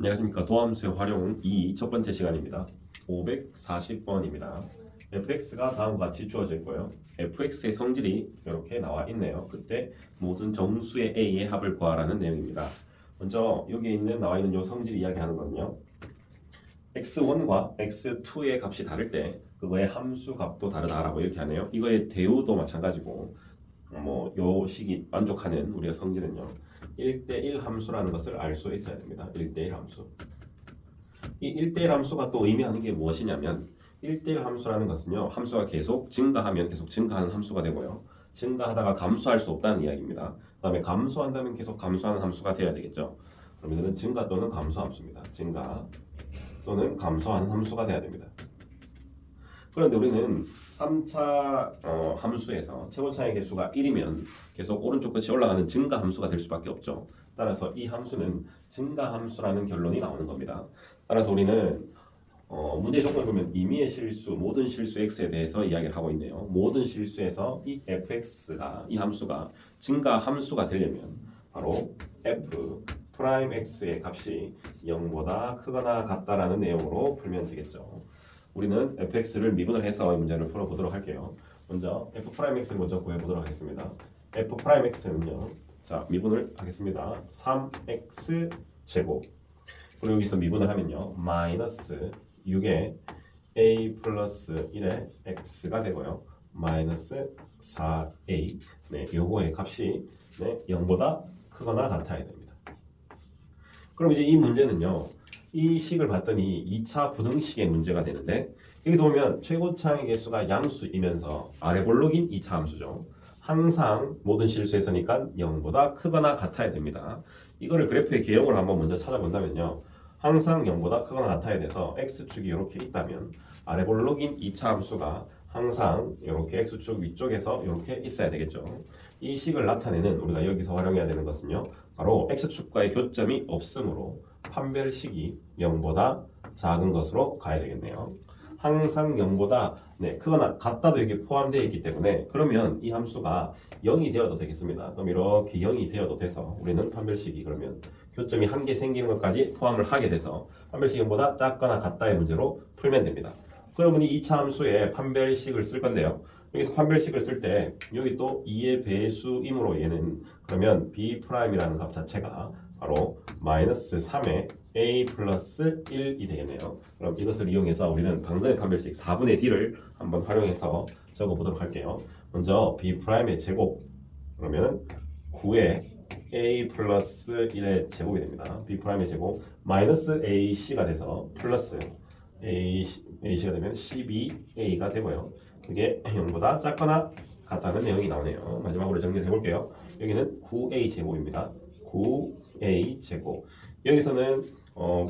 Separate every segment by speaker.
Speaker 1: 안녕하십니까. 도함수의 활용 2 첫 번째 시간입니다. 540번입니다. fx가 다음과 같이 주어져 있고요. fx의 성질이 이렇게 나와 있네요. 그때 모든 정수의 a의 합을 구하라는 내용입니다. 먼저 여기 있는 나와 있는 요 성질 이야기하는 거는요. x1과 x2의 값이 다를 때 그거의 함수 값도 다르다라고 이렇게 하네요. 이거의 대우도 마찬가지고 요 식이 만족하는 우리가 성질은요. 1대1 함수라는 것을 알 수 있어야 됩니다. 1대1 함수. 이 1대1 함수가 또 의미하는 게 무엇이냐면 1대1 함수라는 것은요. 함수가 계속 증가하면 계속 증가하는 함수가 되고요. 증가하다가 감소할 수 없다는 이야기입니다. 그 다음에 감소한다면 계속 감소하는 함수가 되어야 되겠죠. 그럼 이거는 증가 또는 감소 함수입니다. 증가 또는 감소하는 함수가 되어야 됩니다. 그런데 우리는 3차 함수에서 최고차의 개수가 1이면 계속 오른쪽 끝이 올라가는 증가 함수가 될 수밖에 없죠. 따라서 이 함수는 증가 함수라는 결론이 나오는 겁니다. 따라서 우리는 문제 조건을 보면 임의의 실수, 모든 실수 x에 대해서 이야기를 하고 있네요. 모든 실수에서 이 fx가, 이 함수가 증가 함수가 되려면 바로 f 프라임 x의 값이 0보다 크거나 같다라는 내용으로 풀면 되겠죠. 우리는 fx를 미분을 해서 이 문제를 풀어보도록 할게요. 먼저 f'x를 먼저 구해보도록 하겠습니다. f'x는요. 자, 미분을 하겠습니다. 3x 제곱. 그리고 여기서 미분을 하면요. 마이너스 6에 a 플러스 1의 x가 되고요. 마이너스 4a. 네, 요거의 값이 0보다 크거나 같아야 됩니다. 그럼 이제 이 문제는요. 이 식을 봤더니 2차 부등식의 문제가 되는데 여기서 보면 최고차의 개수가 양수이면서 아래 볼록인 2차 함수죠. 항상 모든 실수에서니까 0보다 크거나 같아야 됩니다. 이거를 그래프의 개형으로 한번 먼저 찾아본다면요. 항상 0보다 크거나 같아야 돼서 x축이 이렇게 있다면 아래 볼록인 2차 함수가 항상 이렇게 x축 위쪽에서 이렇게 있어야 되겠죠. 이 식을 나타내는 우리가 여기서 활용해야 되는 것은요. 바로 x축과의 교점이 없으므로 판별식이 0보다 작은 것으로 가야 되겠네요. 항상 0보다 크거나 같다도 여기 포함되어 있기 때문에 그러면 이 함수가 0이 되어도 되겠습니다. 그럼 이렇게 0이 되어도 돼서 우리는 판별식이 그러면 교점이 한 개 생기는 것까지 포함을 하게 돼서 판별식이 0보다 작거나 같다의 문제로 풀면 됩니다. 그러면 이 2차 함수에 판별식을 쓸 건데요. 여기서 판별식을 쓸 때 여기 또 2의 배수이므로 얘는 그러면 b'이라는 값 자체가 바로 마이너스 3의 a 플러스 1이 되겠네요. 그럼 이것을 이용해서 우리는 방금의 판별식 4분의 d를 한번 활용해서 적어보도록 할게요. 먼저 b'의 제곱 그러면 9의 a 플러스 1의 제곱이 됩니다. b'의 제곱 마이너스 ac가 돼서 플러스 ac가 되면 12a가 되고요. 그게 0보다 작거나 같다는 내용이 나오네요. 마지막으로 정리를 해볼게요. 여기는 9a 제곱입니다. 9a 제곱. 여기서는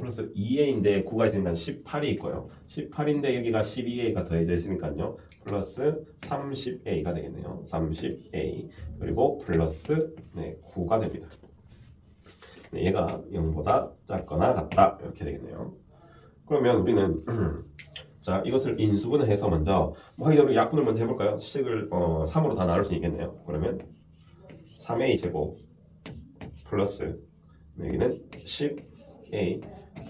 Speaker 1: 플러스 2a인데 9가 있으니까 18이 있고요. 18인데 여기가 12a가 더해져 있으니까요. 플러스 30a가 되겠네요. 30a 그리고 플러스 9가 됩니다. 얘가 0보다 작거나 같다 이렇게 되겠네요. 그러면 우리는 자 이것을 인수분해 해서 먼저 하기적으로 약분을 먼저 해볼까요? 식을 3으로 다 나눌 수 있겠네요. 그러면 3a 제곱 플러스 여기는 10a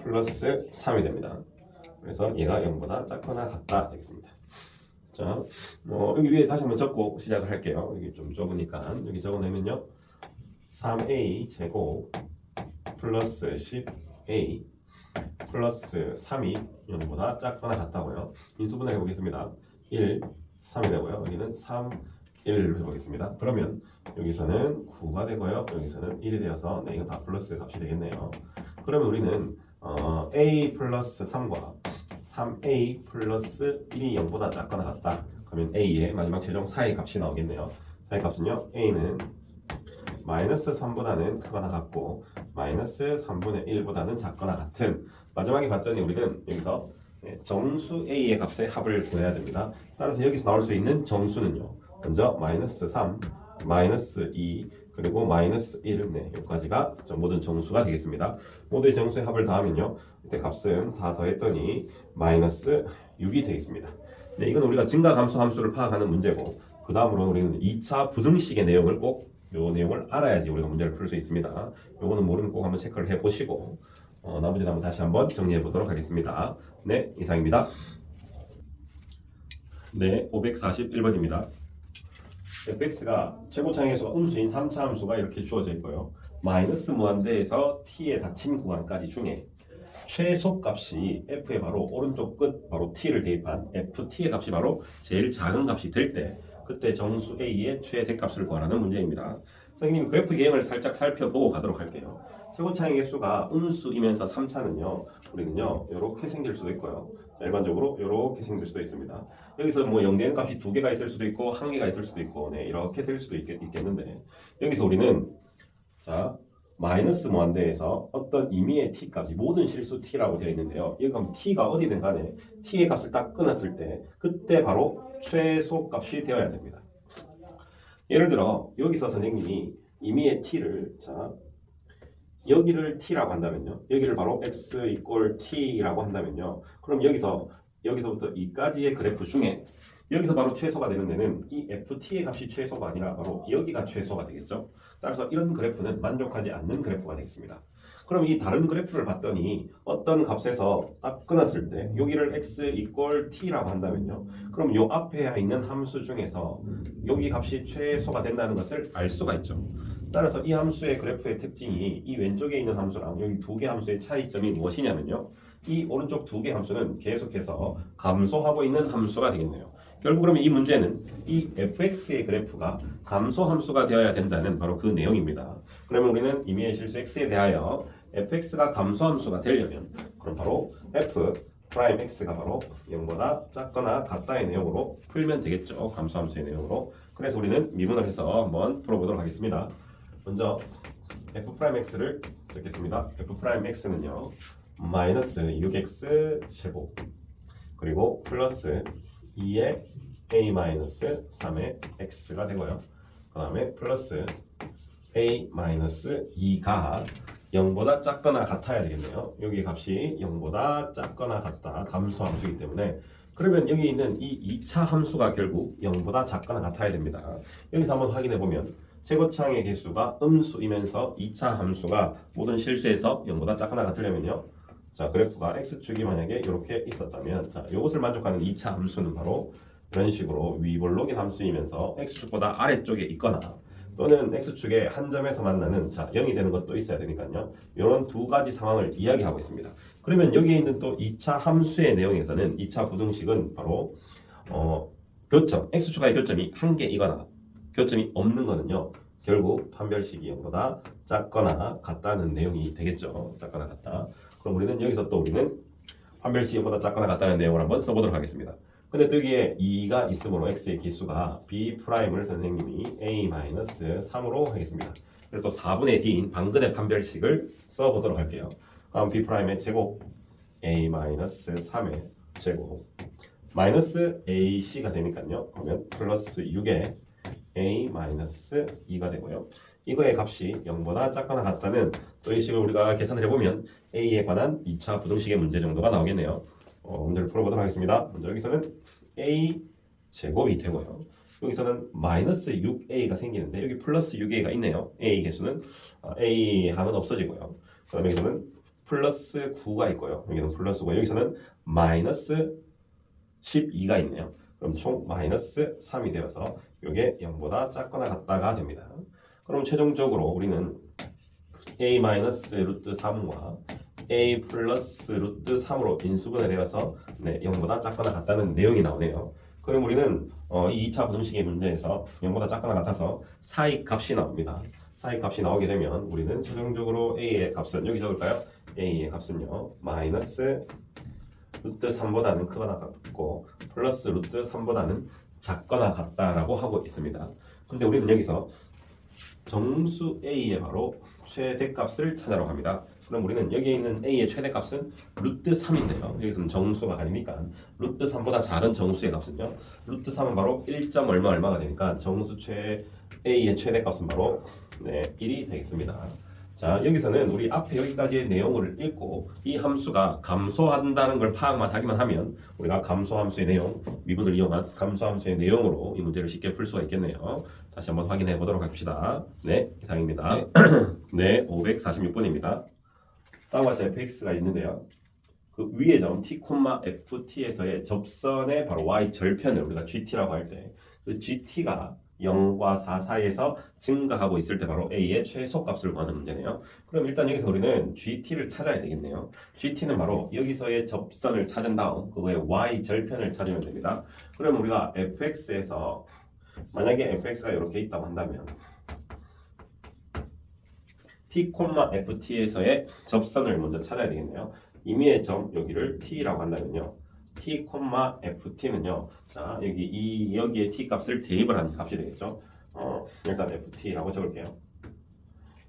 Speaker 1: 플러스 3이 됩니다. 그래서 얘가 0보다 작거나 같다 되겠습니다. 자, 여기 위에 다시 한번 적고 시작을 할게요. 여기 좀 좁으니까 여기 적어내면요. 3a 제곱 플러스 10a 플러스 3이 0보다 작거나 같다고요. 인수분해 해보겠습니다. 1, 3이 되고요. 여기는 3, 1을 해보겠습니다. 그러면 여기서는 9가 되고요. 여기서는 1이 되어서 이건 다 플러스 값이 되겠네요. 그러면 우리는 a 플러스 3과 3a 플러스 1이 0보다 작거나 같다. 그러면 a의 마지막 최종 4의 값이 나오겠네요. 4의 값은요. a는 마이너스 3보다는 크거나 같고 마이너스 3분의 1보다는 작거나 같은 마지막에 봤더니 우리는 여기서 정수 a의 값의 합을 구해야 됩니다. 따라서 여기서 나올 수 있는 정수는요. 먼저 마이너스 3, 마이너스 2 그리고 마이너스 1 여기까지가 모든 정수가 되겠습니다. 모두의 정수의 합을 더하면요. 이때 값은 다 더했더니 마이너스 6이 되겠습니다. 이건 우리가 증가 감소 함수를 파악하는 문제고 그 다음으로 우리는 2차 부등식의 내용을 꼭 요 내용을 알아야지 우리가 문제를 풀 수 있습니다. 요거는 모르면 꼭 한번 체크를 해보시고 나머지 한번 다시 한번 정리해 보도록 하겠습니다. 네, 이상입니다. 네, 541번입니다. fx가 최고차의 수가 음수인 3차 함수가 이렇게 주어져 있고요. 마이너스 무한대에서 t에 닫힌 구간까지 중에 최소값이 f의 바로 오른쪽 끝 바로 t를 대입한 ft의 값이 바로 제일 작은 값이 될 때 그때 정수 a의 최대값을 구하라는 문제입니다. 선생님 그래프 유형을 살짝 살펴보고 가도록 할게요. 최고차의 수가 음수이면서 3차는요 우리는요 이렇게 생길 수도 있고요. 일반적으로 이렇게 생길 수도 있습니다. 여기서 뭐 0되는 값이 2개가 있을 수도 있고 1개가 있을 수도 있고 네, 이렇게 될 수도 있겠는데 여기서 우리는 자 마이너스 무한대에서 어떤 임의의 t 값이 모든 실수 t라고 되어 있는데요. 여기 그럼 t가 어디든 간에 t의 값을 딱 끊었을 때 그때 바로 최소값이 되어야 됩니다. 예를 들어 여기서 선생님이 임의의 t를 자 여기를 t라고 한다면요. 여기를 바로 x 이꼴 t라고 한다면요. 그럼 여기서부터 이까지의 그래프 중에 여기서 바로 최소가 되는 데는 이 ft의 값이 최소가 아니라 바로 여기가 최소가 되겠죠. 따라서 이런 그래프는 만족하지 않는 그래프가 되겠습니다. 그럼 이 다른 그래프를 봤더니 어떤 값에서 딱 끊었을 때 여기를 x 이꼴 t라고 한다면요. 그럼 요 앞에 있는 함수 중에서 여기 값이 최소가 된다는 것을 알 수가 있죠. 따라서 이 함수의 그래프의 특징이 이 왼쪽에 있는 함수랑 여기 두 개 함수의 차이점이 무엇이냐면요. 이 오른쪽 두 개 함수는 계속해서 감소하고 있는 함수가 되겠네요. 결국 그러면 이 문제는 이 fx의 그래프가 감소 함수가 되어야 된다는 바로 그 내용입니다. 그러면 우리는 임의의 실수 x에 대하여 fx가 감소 함수가 되려면 그럼 바로 f 프라임 x가 바로 0보다 작거나 같다의 내용으로 풀면 되겠죠. 감소 함수의 내용으로. 그래서 우리는 미분을 해서 한번 풀어보도록 하겠습니다. 먼저 f 프라임 x를 적겠습니다. f 프라임 x는요 마이너스 6x 제곱 그리고 플러스 2의 a 마이너스 3의 x가 되고요. 그 다음에 플러스 a 마이너스 2가 0보다 작거나 같아야 되겠네요. 여기 값이 0보다 작거나 같다 감소 함수이기 때문에 그러면 여기 있는 이 2차 함수가 결국 0보다 작거나 같아야 됩니다. 여기서 한번 확인해 보면 최고차항의 개수가 음수이면서 2차 함수가 모든 실수에서 0보다 작거나 같으려면요. 자 그래프가 x축이 만약에 이렇게 있었다면 자 이것을 만족하는 2차 함수는 바로 이런 식으로 위볼록인 함수이면서 x축보다 아래쪽에 있거나 또는 x축의 한 점에서 만나는 자 0이 되는 것도 있어야 되니까요. 이런 두 가지 상황을 이야기하고 있습니다. 그러면 여기에 있는 또 2차 함수의 내용에서는 2차 부등식은 바로 교점 x축과의 교점이 한 개이거나 교점이 없는 거는요. 결국 판별식이 0보다 작거나 같다는 내용이 되겠죠. 작거나 같다. 그럼 우리는 여기서 또 우리는 판별식이 0보다 작거나 같다는 내용을 한번 써보도록 하겠습니다. 근데 또 여기에 2가 있으므로 x의 기수가 b'을 선생님이 a-3으로 하겠습니다. 그리고 또 4분의 d인 방근의 판별식을 써보도록 할게요. 그럼 b'의 제곱 a-3의 제곱 마이너스 ac가 되니까요. 그러면 플러스 6의 a-2가 되고요. 이거의 값이 0보다 작거나 같다는 또 이 식을 우리가 계산을 해보면 a에 관한 2차 부등식의 문제 정도가 나오겠네요. 문제를 풀어보도록 하겠습니다. 먼저 여기서는 a 제곱이 되고요. 여기서는 마이너스 6a가 생기는데 여기 플러스 6a가 있네요. a 개수는 a 항은 없어지고요. 그 다음에 여기서는 플러스 9가 있고요. 여기는 플러스 9, 여기서는 마이너스 12가 있네요. 그럼 총 마이너스 3이 되어서 이게 0보다 작거나 같다가 됩니다. 그럼 최종적으로 우리는 a 마이너스 루트 3과 a 플러스 루트 3으로 인수분해 되어서 0보다 작거나 같다는 내용이 나오네요. 그럼 우리는 이 2차 부등식의 문제에서 0보다 작거나 같아서 사익값이 나옵니다. 사익값이 나오게 되면 우리는 최종적으로 a의 값은 여기 적을까요? a의 값은요 마이너스 루트 3보다는 크거나 같고 플러스 루트 3보다는 작거나 같다라고 하고 있습니다. 근데 우리는 여기서 정수 a의 바로 최대값을 찾으러 합니다. 그럼 우리는 여기에 있는 a의 최대값은 루트 3인데요. 여기서는 정수가 아니니까 루트 3보다 작은 정수의 값은요. 루트 3은 바로 1. 얼마가 되니까 정수 a의 최대값은 바로 1이 되겠습니다. 자 여기서는 우리 앞에 여기까지의 내용을 읽고 이 함수가 감소한다는 걸 파악만 하기만 하면 우리가 감소함수의 내용, 미분을 이용한 감소함수의 내용으로 이 문제를 쉽게 풀 수가 있겠네요. 다시 한번 확인해 보도록 합시다. 네, 이상입니다. 네, 546번입니다. 다음과 같이 fx가 있는데요. 그 위의 점 t, ft에서의 접선의 바로 y 절편을 우리가 gt라고 할 때 그 gt가 0과 4 사이에서 증가하고 있을 때 바로 a의 최소값을 구하는 문제네요. 그럼 일단 여기서 우리는 gt를 찾아야 되겠네요. gt는 바로 여기서의 접선을 찾은 다음 그거의 y 절편을 찾으면 됩니다. 그럼 우리가 fx에서 만약에 fx가 이렇게 있다고 한다면 t, ft에서의 접선을 먼저 찾아야 되겠네요. 임의의 점 여기를 t라고 한다면요. t, ft는요. 자, 여기에 t 값을 대입을 한 값이 되겠죠. 일단 ft라고 적을게요.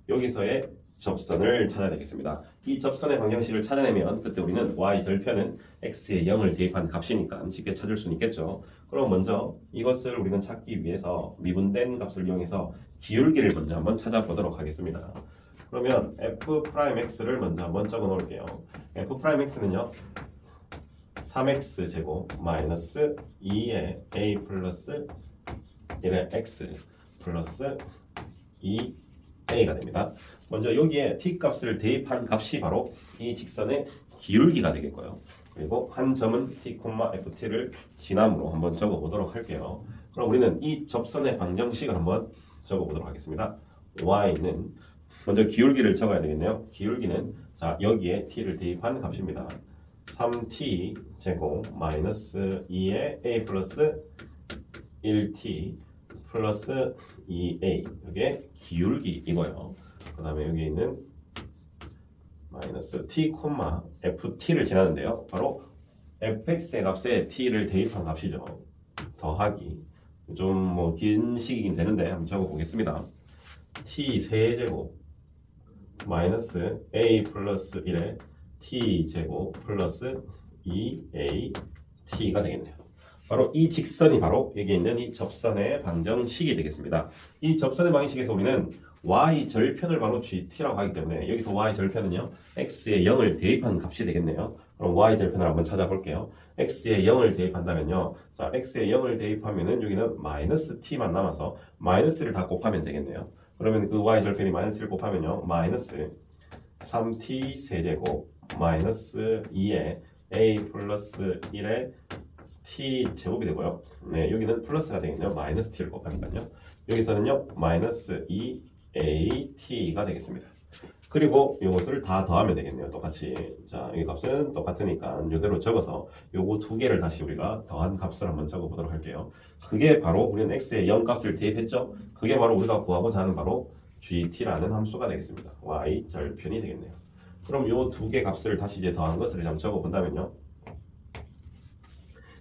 Speaker 1: 여기서의 접선을 찾아야 되겠습니다. 이 접선의 방정식을 찾아내면 그때 우리는 y 절편은 x에 0을 대입한 값이니까 쉽게 찾을 수 있겠죠. 그럼 먼저 이것을 우리는 찾기 위해서 미분된 값을 이용해서 기울기를 먼저 한번 찾아보도록 하겠습니다. 그러면 f'x를 먼저 한번 적어 놓을게요. f'x는요 3x 제곱 마이너스 2의 a 플러스 1의 x 플러스 2a가 됩니다. 먼저 여기에 t 값을 대입한 값이 바로 이 직선의 기울기가 되겠고요. 그리고 한 점은 t, ft를 지남으로 한번 적어 보도록 할게요. 그럼 우리는 이 접선의 방정식을 한번 적어 보도록 하겠습니다. y는 먼저 기울기를 적어야 되겠네요. 기울기는 자 여기에 t를 대입한 값입니다. 3t 제곱 마이너스 2의 a 플러스 1t 플러스 2a 이게 기울기이고요. 그 다음에 여기 있는 마이너스 t, ft를 지나는데요. 바로 fx의 값에 t를 대입한 값이죠. 더하기 좀 뭐 긴 식이긴 되는데 한번 적어 보겠습니다. t 세제곱 마이너스 a 플러스 1의 t제곱 플러스 2at가 되겠네요. 바로 이 직선이 바로 여기 있는 이 접선의 방정식이 되겠습니다. 이 접선의 방정식에서 우리는 y 절편을 바로 gt라고 하기 때문에 여기서 y 절편은요 x에 0을 대입한 값이 되겠네요. 그럼 y 절편을 한번 찾아볼게요. x에 0을 대입한다면요. 자, x에 0을 대입하면은 여기는 마이너스 t만 남아서 마이너스를 다 곱하면 되겠네요. 그러면 그 y 절편이 마이너스를 곱하면요. 마이너스 3t 세제곱 마이너스 2의 a 플러스 1의 t 제곱이 되고요. 네, 여기는 플러스가 되겠네요. 마이너스 t를 곱하니까요. 여기서는요. 마이너스 2at가 되겠습니다. 그리고 이것을 다 더하면 되겠네요. 똑같이. 자, 이 값은 똑같으니까 이대로 적어서 요거 두 개를 다시 우리가 더한 값을 한번 적어 보도록 할게요. 그게 바로 우리는 x에 0 값을 대입했죠. 그게 바로 우리가 구하고자 하는 바로 gt라는 함수가 되겠습니다. y 절편이 되겠네요. 그럼 요 두 개 값을 다시 이제 더한 것을 한번 적어 본다면요.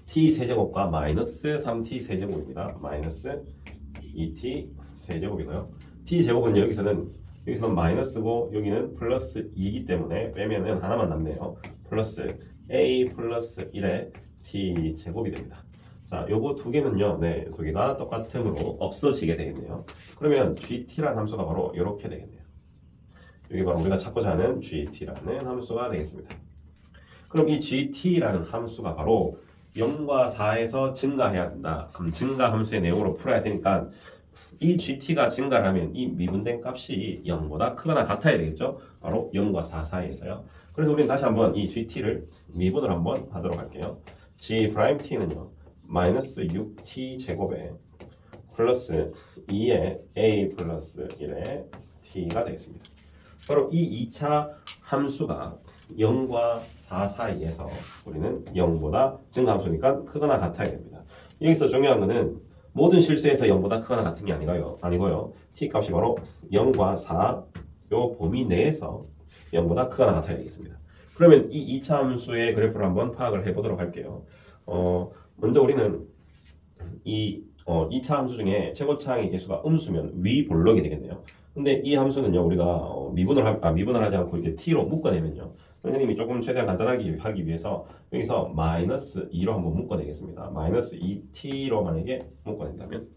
Speaker 1: t 세제곱과 마이너스 3t 세제곱입니다. 마이너스 2t 세제곱이고요. t 제곱은 여기서는 마이너스고 여기는 플러스 2이기 때문에 빼면은 하나만 남네요. 플러스 a 플러스 1의 t 제곱이 됩니다. 자, 요거 두 개는요, 네, 두 개가 똑같음으로 없어지게 되겠네요. 그러면 gt라는 함수가 바로 이렇게 되겠네요. 여기 바로 우리가 찾고자 하는 gt라는 함수가 되겠습니다. 그럼 이 gt라는 함수가 바로 0과 4에서 증가해야 된다. 그럼 증가 함수의 내용으로 풀어야 되니까 이 gt가 증가하면 이 미분된 값이 0보다 크거나 같아야 되겠죠. 바로 0과 4 사이에서요. 그래서 우리는 다시 한번 이 gt를 미분을 한번 하도록 할게요. g't는요. 마이너스 6t 제곱에 플러스 2의 a 플러스 1의 t가 되겠습니다. 바로 이 2차 함수가 0과 4 사이에서 우리는 0보다 증가함수니까 크거나 같아야 됩니다. 여기서 중요한 거는 모든 실수에서 0보다 크거나 같은 게 아니고요. t 값이 바로 0과 4 요 범위 내에서 0보다 크거나 같아야 되겠습니다. 그러면 이 2차 함수의 그래프를 한번 파악을 해보도록 할게요. 먼저 우리는 이 2차 함수 중에 최고차항의 개수가 음수면 위 볼록이 되겠네요. 근데 이 함수는요 우리가 미분을 하지 않고 이렇게 t로 묶어내면요 선생님이 조금 최대한 간단하게 하기 위해서 여기서 마이너스 2로 한번 묶어내겠습니다. 마이너스 2t로 만약에 묶어낸다면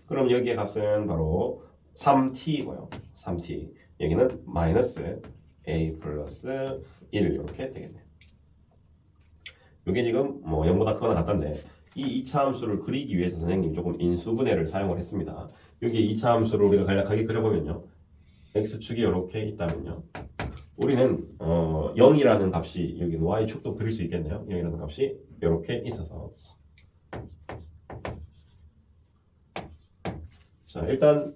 Speaker 1: 그럼 여기의 값은 바로 3t이고요. 3t 여기는 마이너스 a 플러스 1 이렇게 되겠네요. 이게 지금 뭐 0보다 크거나 같던데 이 2차 함수를 그리기 위해서 선생님이 조금 인수분해를 사용을 했습니다. 여기 2차 함수를 우리가 간략하게 그려보면요. x축이 이렇게 있다면요. 우리는 0이라는 값이 여기 y축도 그릴 수 있겠네요. 0이라는 값이 이렇게 있어서 자 일단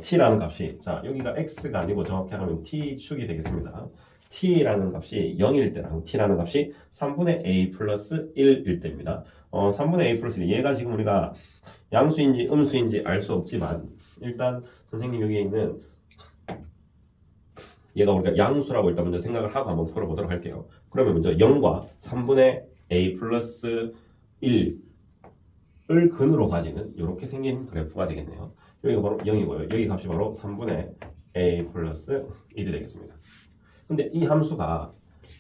Speaker 1: t라는 값이 자 여기가 x가 아니고 정확히 하면 t축이 되겠습니다. t라는 값이 0일 때랑 t라는 값이 3분의 a 플러스 1일 때입니다. 3분의 a 플러스 1 얘가 지금 우리가 양수인지 음수인지 알 수 없지만 일단 선생님 여기에 있는 얘가 우리가 양수라고 일단 먼저 생각을 하고 한번 풀어보도록 할게요. 그러면 먼저 0과 3분의 a 플러스 1을 근으로 가지는 이렇게 생긴 그래프가 되겠네요. 여기가 바로 0이고요. 여기 값이 바로 3분의 a 플러스 1이 되겠습니다. 근데 이 함수가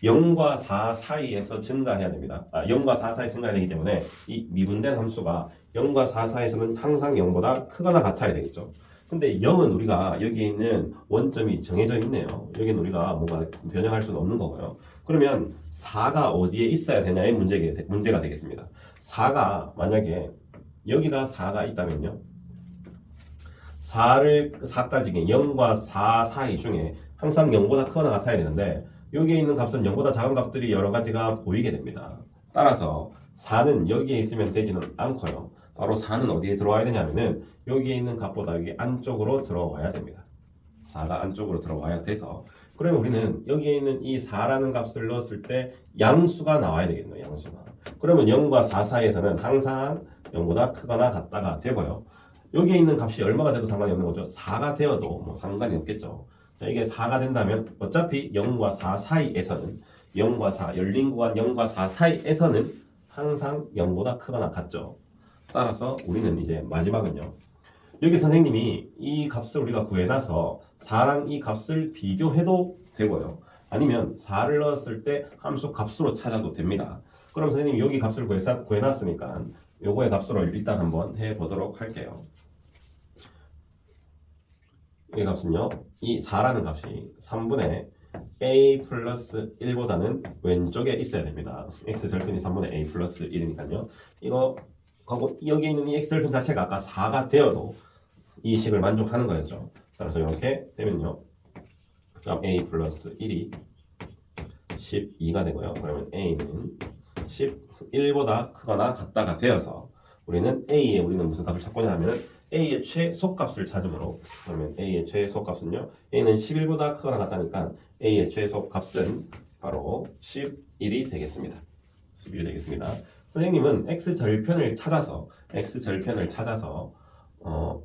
Speaker 1: 0과 4 사이에서 증가해야 됩니다. 0과 4 사이 증가해야 되기 때문에 이 미분된 함수가 0과 4 사이에서는 항상 0보다 크거나 같아야 되겠죠. 근데 0은 우리가 여기에 있는 원점이 정해져 있네요. 여기는 우리가 뭔가 변형할 수는 없는 거고요. 그러면 4가 어디에 있어야 되냐의 문제가 되겠습니다. 4가 만약에 여기가 4가 있다면요. 4가 중에 0과 4 사이 중에 항상 0보다 크거나 같아야 되는데 여기에 있는 값은 0보다 작은 값들이 여러 가지가 보이게 됩니다. 따라서 4는 여기에 있으면 되지는 않고요. 바로 4는 어디에 들어와야 되냐면은 여기에 있는 값보다 여기 안쪽으로 들어와야 됩니다. 4가 안쪽으로 들어와야 돼서 그러면 우리는 여기에 있는 이 4라는 값을 넣었을 때 양수가 나와야 되겠네요. 양수가. 그러면 0과 4 사이에서는 항상 0보다 크거나 같다가 되고요. 여기에 있는 값이 얼마가 돼도 상관이 없는 거죠. 4가 되어도 뭐 상관이 없겠죠. 자, 이게 4가 된다면 어차피 0과 4 사이에서는 0과 4, 열린 구간 0과 4 사이에서는 항상 0보다 크거나 같죠. 따라서 우리는 이제 마지막은요. 여기 선생님이 이 값을 우리가 구해놔서 4랑 이 값을 비교해도 되고요. 아니면 4를 넣었을 때 함수 값으로 찾아도 됩니다. 그럼 선생님이 여기 값을 구해놨으니까 요거의 값으로 일단 한번 해보도록 할게요. 이 값은요. 이 4라는 값이 3분의 a 플러스 1보다는 왼쪽에 있어야 됩니다. x 절편이 3분의 a 플러스 1이니까요. 이거 하고 여기 있는 이 x절편 자체가 아까 4가 되어도 이 식을 만족하는 거였죠. 따라서 이렇게 되면요. 그럼 a 플러스 1이 12가 되고요. 그러면 a는 11보다 크거나 같다가 되어서 우리는 a에 우리는 무슨 값을 찾고자 하면 a의 최소값을 찾으므로 그러면 a의 최소값은요. a는 11보다 크거나 같다니까 a의 최소값은 바로 11이 되겠습니다. 11이 되겠습니다. 선생님은 x절편을 찾아서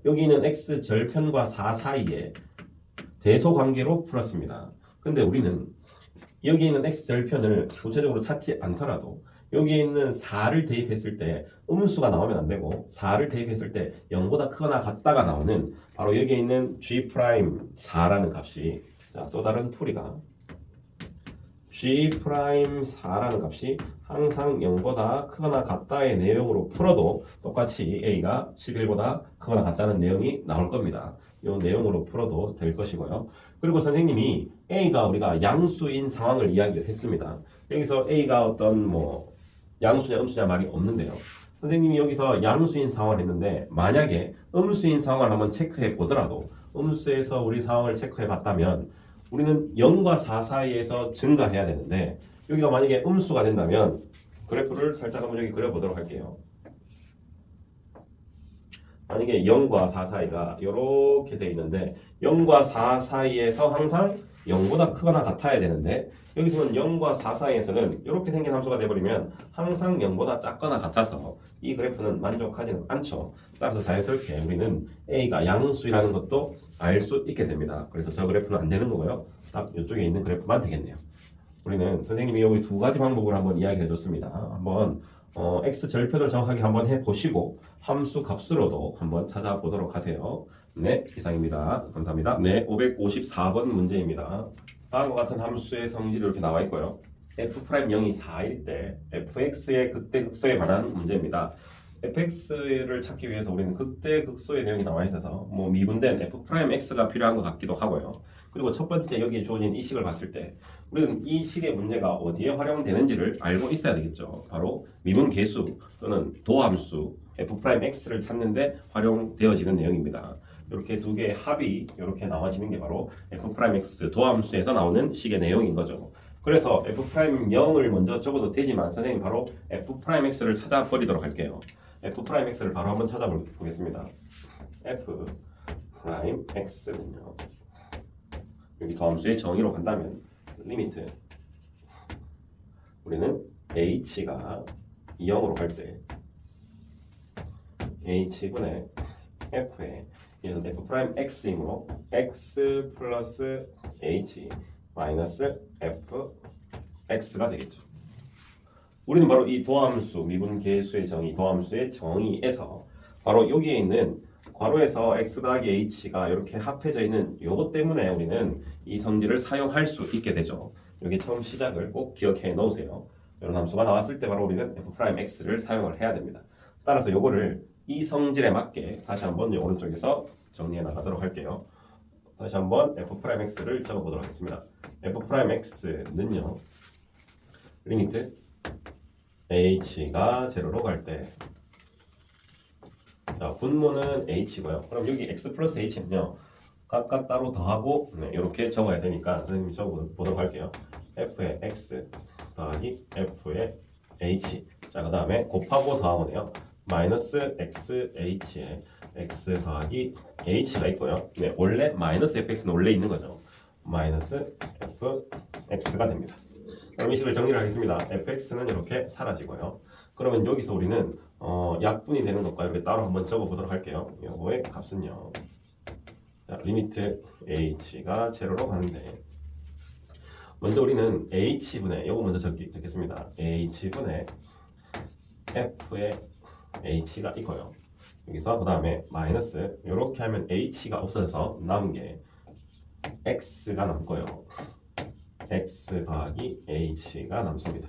Speaker 1: 여기 있는 x절편과 4 사이에 대소관계로 풀었습니다. 근데 우리는 여기 있는 x절편을 구체적으로 찾지 않더라도 여기에 있는 4를 대입했을 때 음수가 나오면 안 되고 4를 대입했을 때 0보다 크거나 같다가 나오는 바로 여기에 있는 g'4라는 값이 자, 또 다른 풀이가 g'4라는 값이 항상 0보다 크거나 같다의 내용으로 풀어도 똑같이 a가 11보다 크거나 같다는 내용이 나올 겁니다. 이 내용으로 풀어도 될 것이고요. 그리고 선생님이 a가 우리가 양수인 상황을 이야기를 했습니다. 여기서 a가 어떤 뭐 양수냐 음수냐 말이 없는데요. 선생님이 여기서 양수인 상황을 했는데 만약에 음수인 상황을 한번 체크해 보더라도 음수에서 우리 상황을 체크해 봤다면 우리는 0과 4 사이에서 증가해야 되는데 여기가 만약에 음수가 된다면 그래프를 살짝 한번 여기 그려보도록 할게요. 만약에 0과 4 사이가 이렇게 돼 있는데 0과 4 사이에서 항상 0보다 크거나 같아야 되는데 여기서는 0과 4 사이에서는 이렇게 생긴 함수가 돼버리면 항상 0보다 작거나 같아서 이 그래프는 만족하지는 않죠. 따라서 자연스럽게 우리는 A가 양수라는 것도 알 수 있게 됩니다. 그래서 저 그래프는 안 되는 거고요. 딱 이쪽에 있는 그래프만 되겠네요. 우리는 선생님이 여기 두 가지 방법을 한번 이야기해 줬습니다. 한번 x절편을 정확하게 한번 해보시고 함수 값으로도 한번 찾아보도록 하세요. 네, 이상입니다. 감사합니다. 네, 554번 문제입니다. 다음과 같은 함수의 성질이 이렇게 나와 있고요. f'0이 4일 때 fx의 극대 극소에 관한 문제입니다. fx를 찾기 위해서 우리는 극대 극소의 내용이 나와 있어서 뭐 미분된 f'x가 필요한 것 같기도 하고요. 그리고 첫 번째 여기에 주어진 이 식을 봤을 때 우리는 이 식의 문제가 어디에 활용되는지를 알고 있어야 되겠죠. 바로 미분 계수 또는 도함수 f'x를 찾는데 활용되어지는 내용입니다. 이렇게 두 개의 합이 이렇게 나와지는 게 바로 f'x 도함수에서 나오는 식의 내용인 거죠. 그래서 f'0을 먼저 적어도 되지만 선생님 바로 f'x를 찾아버리도록 할게요. f'x를 바로 한번 찾아보겠습니다. f'x는요. 여기 도함수의 정의로 간다면 리미트 우리는 h가 0으로 갈 때 h분의 f에 얘는 f'x이므로 x 플러스 h 마이너스 fx가 되겠죠. 우리는 바로 이 도함수 미분계수의 정의 도함수의 정의에서 바로 여기에 있는 괄호에서 x 더하기 h가 이렇게 합해져 있는 요것 때문에 우리는 이 성질을 사용할 수 있게 되죠. 여기 처음 시작을 꼭 기억해 놓으세요. 이런 함수가 나왔을 때 바로 우리는 f'x를 사용을 해야 됩니다. 따라서 요거를 이 성질에 맞게 다시 한번 오른쪽에서 정리해 나가도록 할게요. 다시 한번 f'x를 적어보도록 하겠습니다. f'x는요. 리미트 h가 제로로 갈 때 자, 분모는 h고요. 그럼 여기 x 플러스 h는요. 각각 따로 더하고 이렇게 적어야 되니까 선생님이 적어보도록 할게요. f의 x 더하기 f의 h 자, 그 다음에 곱하고 더하고네요. 마이너스 xh에 x 더하기 h가 있고요. 네, 원래 마이너스 fx는 원래 있는 거죠. 마이너스 fx가 됩니다. 그럼 이 식을 정리를 하겠습니다. fx는 이렇게 사라지고요. 그러면 여기서 우리는 약분이 되는 것과 이렇게 따로 한번 적어보도록 할게요. 요거의 값은요. 자, 리미트 h가 제로로 가는데 먼저 우리는 h분의 요거 먼저 적겠습니다. h분의 f의 h가 있고요. 여기서 그 다음에 마이너스 이렇게 하면 h가 없어져서 남은 게 x가 남고요. x 더하기 h가 남습니다.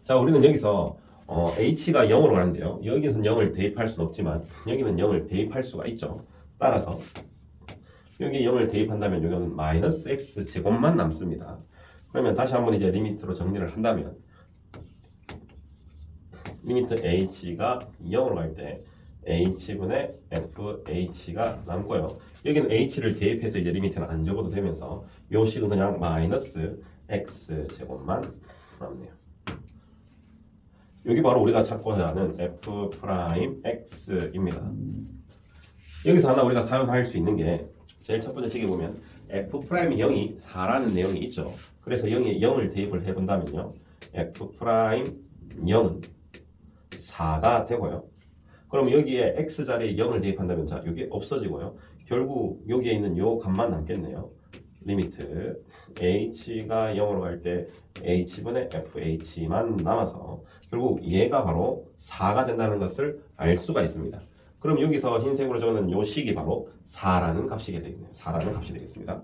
Speaker 1: 자, 우리는 여기서 h가 0으로 가는데요. 여기서는 0을 대입할 수는 없지만 여기는 0을 대입할 수가 있죠. 따라서 여기 0을 대입한다면 여기는 마이너스 x 제곱만 남습니다. 그러면 다시 한번 이제 리미트로 정리를 한다면 리미트 h가 0으로 갈 때 h분의 fh가 남고요. 여기는 h를 대입해서 이제 리미트는 안 적어도 되면서 요 식은 그냥 마이너스 x 제곱만 남네요. 여기 바로 우리가 찾고자 하는 f'x입니다. 여기서 하나 우리가 사용할 수 있는 게 제일 첫 번째 식에 보면 f'이 0이 4라는 내용이 있죠. 그래서 0에 0을 대입을 해본다면요. f'0은 4가 되고요. 그럼 여기에 x 자리에 0을 대입한다면 자, 여기 없어지고요. 결국 여기에 있는 요 값만 남겠네요. 리미트 h가 0으로 갈 때 h분의 fh만 남아서 결국 얘가 바로 4가 된다는 것을 알 수가 있습니다. 그럼 여기서 흰색으로 적는 요 식이 바로 4라는 값이 되겠네요. 4라는 값이 되겠습니다.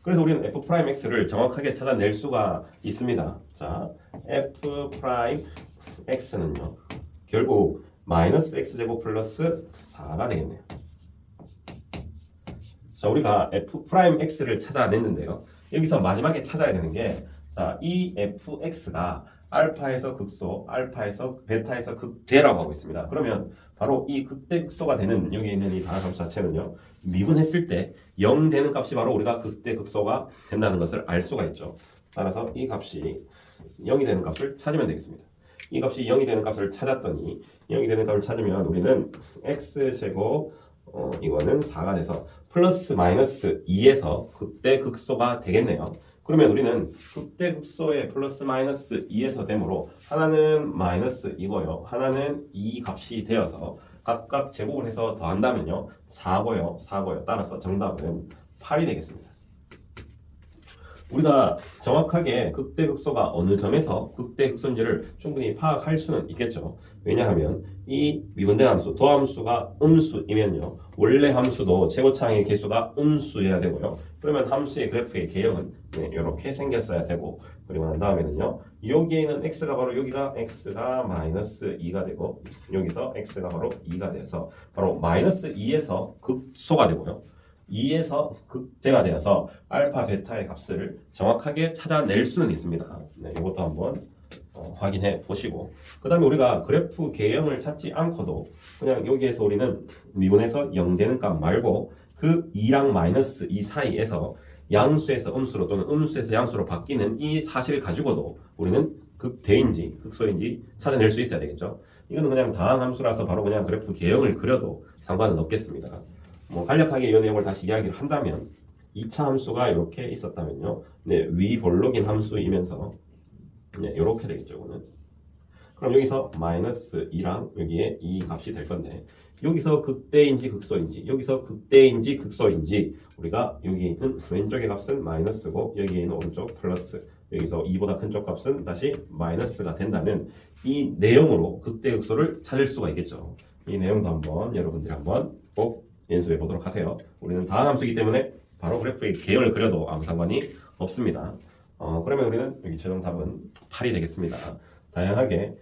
Speaker 1: 그래서 우리는 f'x를 정확하게 찾아낼 수가 있습니다. 자, f'x는요. 결국 마이너스 x제곱 플러스 4가 되겠네요. 자, 우리가 f'x를 찾아냈는데요. 여기서 마지막에 찾아야 되는 게 자, 이 fx가 알파에서 극소, 알파에서 베타에서 극대라고 하고 있습니다. 그러면 바로 이 극대 극소가 되는 여기 있는 이 반환함수 자체는요. 미분했을 때 0 되는 값이 바로 우리가 극대 극소가 된다는 것을 알 수가 있죠. 따라서 이 값이 0이 되는 값을 찾으면 되겠습니다. 이 값이 0이 되는 값을 찾았더니 0이 되는 값을 찾으면 우리는 x제곱 이거는 4가 돼서 플러스 마이너스 2에서 극대 극소가 되겠네요. 그러면 우리는 극대 극소의 플러스 마이너스 2에서 되므로 하나는 마이너스 2고요. 하나는 2 값이 되어서 각각 제곱을 해서 더한다면요. 4고요. 4고요. 따라서 정답은 8이 되겠습니다. 우리가 정확하게 극대 극소가 어느 점에서 극대 극소인지를 충분히 파악할 수는 있겠죠. 왜냐하면 이 미분된 함수, 도함수가 음수이면요. 원래 함수도 제곱창의 개수가 음수여야 되고요. 그러면 함수의 그래프의 개형은 이렇게 생겼어야 되고 그리고 난 다음에는요. 여기에 있는 x가 바로 여기가 x가 마이너스 2가 되고 여기서 x가 바로 2가 돼서 바로 마이너스 2에서 극소가 되고요. 2에서 극대가 되어서 알파, 베타의 값을 정확하게 찾아낼 수는 있습니다. 네, 이것도 한번 확인해 보시고, 그 다음에 우리가 그래프 개형을 찾지 않고도 그냥 여기에서 우리는 미분에서 0 되는 값 말고 그 2랑 마이너스 이 사이에서 양수에서 음수로 또는 음수에서 양수로 바뀌는 이 사실을 가지고도 우리는 극대인지 극소인지 찾아낼 수 있어야 되겠죠. 이거는 그냥 다항함수라서 바로 그냥 그래프 개형을 그려도 상관은 없겠습니다. 뭐 간략하게 이 내용을 다시 이야기를 한다면 2차 함수가 이렇게 있었다면요, 네, 위 볼록인 함수이면서 네, 이렇게 되겠죠. 이거는. 그럼 여기서 마이너스 2랑 여기에 이 값이 될 건데, 여기서 극대인지 극소인지, 여기서 극대인지 극소인지, 우리가 여기 있는 왼쪽의 값은 마이너스고 여기에 있는 오른쪽 플러스, 여기서 2보다 큰 쪽 값은 다시 마이너스가 된다면 이 내용으로 극대 극소를 찾을 수가 있겠죠. 이 내용도 한번 여러분들이 한번 꼭 연습해 보도록 하세요. 우리는 다항함수이기 때문에 바로 그래프의 개형을 그려도 아무 상관이 없습니다. 그러면 우리는 여기 최종 답은 8이 되겠습니다. 다양하게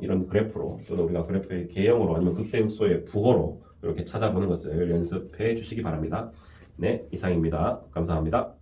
Speaker 1: 이런 그래프로 또는 우리가 그래프의 개형으로 아니면 극대극소의 부호로 이렇게 찾아보는 것을 연습해 주시기 바랍니다. 네, 이상입니다. 감사합니다.